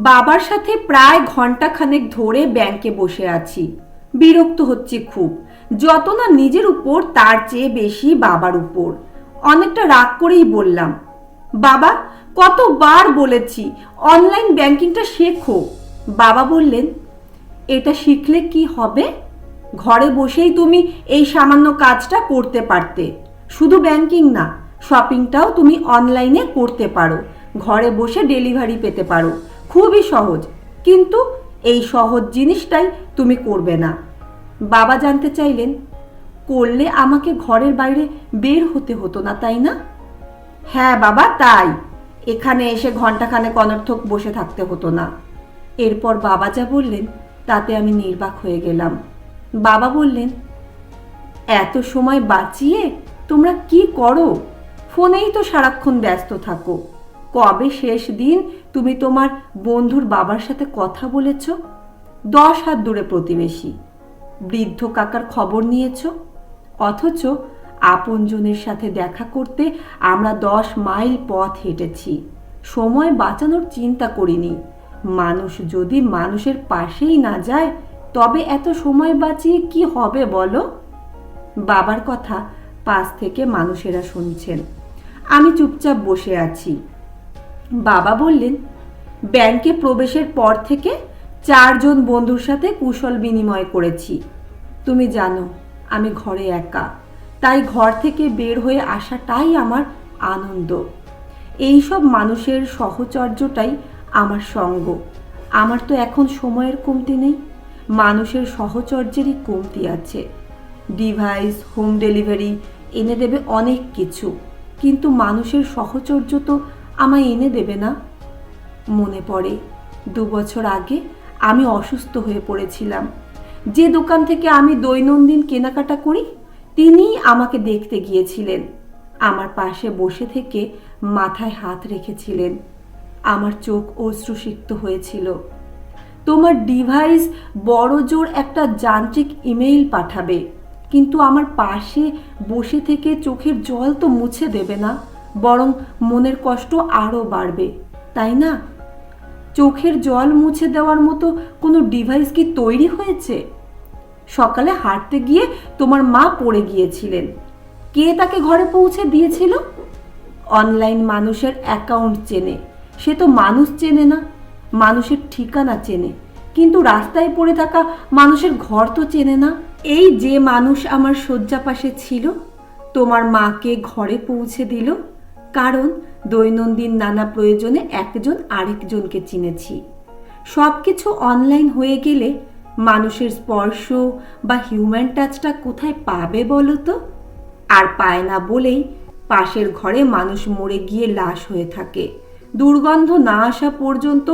বাবার সাথে প্রায় ঘন্টাখানেক ধরে ব্যাংকে বসে আছি। বিরক্ত হচ্ছি খুব। যত না নিজের উপর তার চেয়ে বেশি বাবার উপর। অনেকটা রাগ করেই বললাম, বাবা কতবার বলেছি অনলাইন ব্যাংকিংটা শেখো। বাবা বললেন, এটা শিখলে কি হবে? ঘরে বসেই তুমি এই সামান্য কাজটা করতে পারতে। শুধু ব্যাংকিং না, শপিংটাও তুমি অনলাইনে করতে পারো। ঘরে বসে ডেলিভারি পেতে পারো। খুবই সহজ, কিন্তু এই সহজ জিনিসটাই তুমি করবে না। বাবা জানতে চাইলেন, করলে আমাকে ঘরের বাইরে বের হতে হতো না, তাই না? হ্যাঁ বাবা, তাই। এখানে এসে ঘন্টাখানেক অনর্থক বসে থাকতে হতো না। এরপর বাবা যা বললেন তাতে আমি নির্বাক হয়ে গেলাম। বাবা বললেন, এত সময় বাঁচিয়ে তোমরা কি করো? ফোনেই তো সারাক্ষণ ব্যস্ত থাকো। কবে শেষ দিন তুমি তোমার বন্ধুর বাবার সাথে কথা বলেছ? 10 হাত দূরে প্রতিবেশী, বৃদ্ধ কাকার খবর নিয়েছ? অথচ আপনজনের সাথে দেখা করতে আমরা 10 মাইল পথ হেঁটেছি। সময় বাঁচানোর চিন্তা করিনি। মানুষ যদি মানুষের পাশেই না যায়, তবে এত সময় বাঁচিয়ে কি হবে বলো? বাবার কথা পাশ থেকে মানুষেরা শুনছেন। আমি চুপচাপ বসে আছি। বাবা বললেন, ব্যাংকে প্রবেশের পর থেকে 4 জন বন্ধুর সাথে কুশল বিনিময় করেছি। তুমি জানো আমি ঘরে একা, তাই ঘর থেকে বের হয়ে আসাটাই আমার আনন্দ। এইসব মানুষের সহচর্যটাই আমার সঙ্গ। আমার তো এখন সময়ের কমতি নেই, মানুষের সহচর্যেরই কমতি আছে। ডিভাইস, হোম ডেলিভারি এনে দেবে অনেক কিছু, কিন্তু মানুষের সহচর্য তো আমায় এনে দেবে না। মনে পড়ে 2 বছর আগে আমি অসুস্থ হয়ে পড়েছিলাম। যে দোকান থেকে আমি দৈনন্দিন কেনাকাটা করি, তিনিই আমাকে দেখতে গিয়েছিলেন। আমার পাশে বসে থেকে মাথায় হাত রেখেছিলেন। আমার চোখ অশ্রুসিক্ত হয়েছিল। তোমার ডিভাইস বড় জোর একটা যান্ত্রিক ইমেইল পাঠাবে, কিন্তু আমার পাশে বসে থেকে চোখের জল তো মুছে দেবে না, বরং মনের কষ্ট আরও বাড়বে, তাই না? চোখের জল মুছে দেওয়ার মতো কোনো ডিভাইস কি তৈরি হয়েছে? সকালে হাঁটতে গিয়ে তোমার মা পড়ে গিয়েছিলেন। কে তাকে ঘরে পৌঁছে দিয়েছিল? অনলাইন মানুষের অ্যাকাউন্ট চেনে, সে তো মানুষ চেনে না। মানুষের ঠিকানা চেনে, কিন্তু রাস্তায় পড়ে থাকা মানুষের ঘর তো চেনে না। এই যে মানুষ আমার শয্যা পাশে ছিল, তোমার মাকে ঘরে পৌঁছে দিল, কারণ দৈনন্দিন নানা প্রয়োজনে একজন আরেকজনকে চিনেছি। সব কিছু অনলাইন হয়ে গেলে মানুষের স্পর্শ বা হিউম্যান টাচটা কোথায় পাবে বলো তো? আর পায় না বলেই পাশের ঘরে মানুষ মরে গিয়ে লাশ হয়ে থাকে। দুর্গন্ধ না আসা পর্যন্ত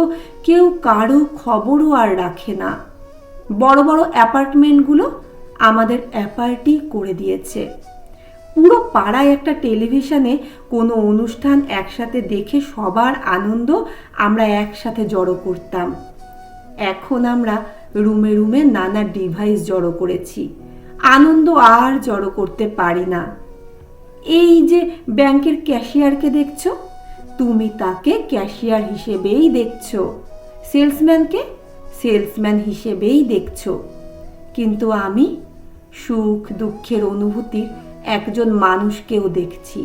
কেউ কারো খবরও আর রাখে না। বড় বড় অ্যাপার্টমেন্টগুলো আমাদের অ্যাপার্টি করে দিয়েছে। পুরো পাড়ায় একটা টেলিভিশনে কোনো অনুষ্ঠান একসাথে দেখে সবার আনন্দ আমরা একসাথে জড়ো করতাম। এখন আমরা রুমে রুমে নানা ডিভাইস জড়ো করেছি, আনন্দ আর জড়ো করতে পারি না। এই যে ব্যাংকের ক্যাশিয়ারকে দেখছো, তুমি তাকে ক্যাশিয়ার হিসেবেই দেখছো, সেলসম্যানকে সেলসম্যান হিসেবেই দেখছো, কিন্তু আমি সুখ দুঃখের অনুভূতির একজন মানুষকেও দেখছি।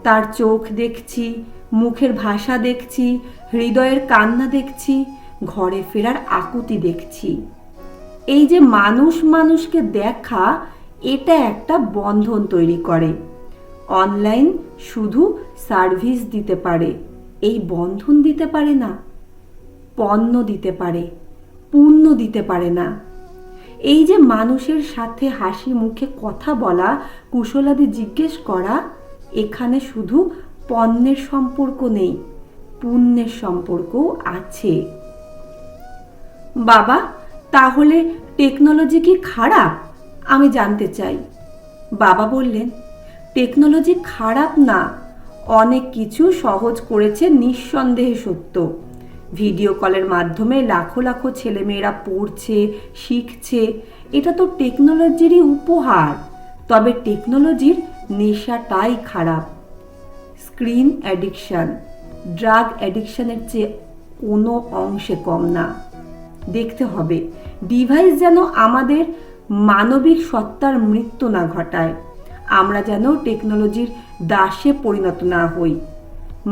তার চোখ দেখছি, মুখের ভাষা দেখছি, হৃদয়ের কান্না দেখছি, ঘরে ফেরার আকুতি দেখছি। এই যে মানুষ মানুষকে দেখা, এটা একটা বন্ধন তৈরি করে। অনলাইন শুধু সার্ভিস দিতে পারে, এই বন্ধন দিতে পারে না। পণ্য দিতে পারে, পুণ্য দিতে পারে না। এই যে মানুষের সাথে হাসি মুখে কথা বলা, কুশলাদি জিজ্ঞেস করা, এখানে শুধু পণ্যের সম্পর্ক নেই, পুণ্যের সম্পর্কও আছে। বাবা, তাহলে টেকনোলজি কি খারাপ? আমি জানতে চাই। বাবা বললেন, টেকনোলজি খারাপ না, অনেক কিছু সহজ করেছে নিঃসন্দেহে সত্য। ভিডিও কলের মাধ্যমে লাখো লাখো ছেলেমেয়েরা পড়ছে, শিখছে, এটা তো টেকনোলজিরই উপহার। তবে টেকনোলজির নেশাটাই খারাপ। স্ক্রিন অ্যাডিকশান ড্রাগ অ্যাডিকশানের চেয়ে কোনো অংশে কম না। দেখতে হবে ডিভাইস যেন আমাদের মানবিক সত্তার মৃত্যু না ঘটায়, আমরা যেন টেকনোলজির দাসে পরিণত না হই।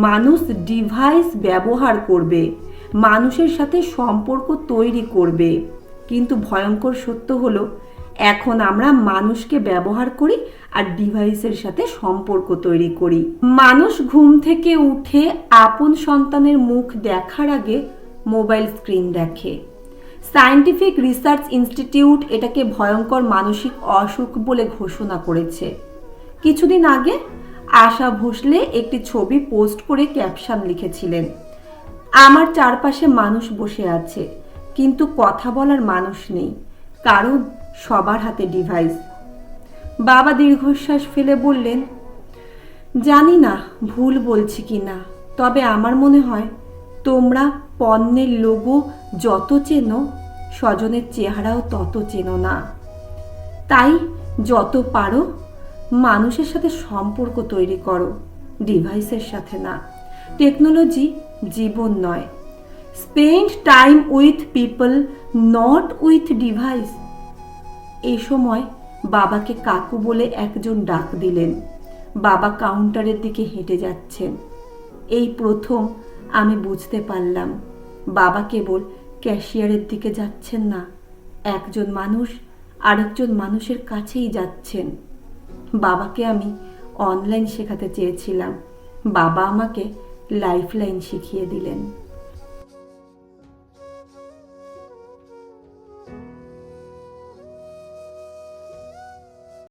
মানুষ ডিভাইস ব্যবহার করবে, মানুষের সাথে সম্পর্ক তৈরি করবে, কিন্তু ভয়ঙ্কর সত্য হলো এখন আমরা মানুষকে ব্যবহার করি আর ডিভাইসের সাথে সম্পর্ক তৈরি করি। মানুষ ঘুম থেকে উঠে আপন সন্তানের মুখ দেখার আগে মোবাইল স্ক্রিন দেখে। সায়েন্টিফিক রিসার্চ ইনস্টিটিউট এটাকে ভয়ঙ্কর মানসিক অসুখ বলে ঘোষণা করেছে। কিছুদিন আগে আশা ভোসলে একটি ছবি পোস্ট করে ক্যাপশন লিখেছিলেন, আমার চারপাশে মানুষ বসে আছে কিন্তু কথা বলার মানুষ নেই, কারণ সবার হাতে ডিভাইস। বাবা দীর্ঘশ্বাস ফেলে বললেন, জানি না ভুল বলছি কি না, তবে আমার মনে হয় তোমরা পণ্যের লোগো যত চেনো স্বজনের চেহারাও তত চেনো না। তাই যত পারো মানুষের সাথে সম্পর্ক তৈরি করো, ডিভাইসের সাথে না। টেকনোলজি জীবন নয়। Spend time with people, not with device. এই সময় বাবাকে কাকু বলে একজন ডাক দিলেন। বাবা কাউন্টারের দিকে হেঁটে যাচ্ছেন। এই প্রথম আমি বুঝতে পারলাম বাবা কেবল ক্যাশিয়ারের দিকে যাচ্ছেন না, একজন মানুষ আরেকজন মানুষের কাছেই যাচ্ছেন। বাবাকে আমি অনলাইন শেখাতে চেয়েছিলাম, বাবা আমাকে লাইফলাইন শিখিয়ে দিলেন।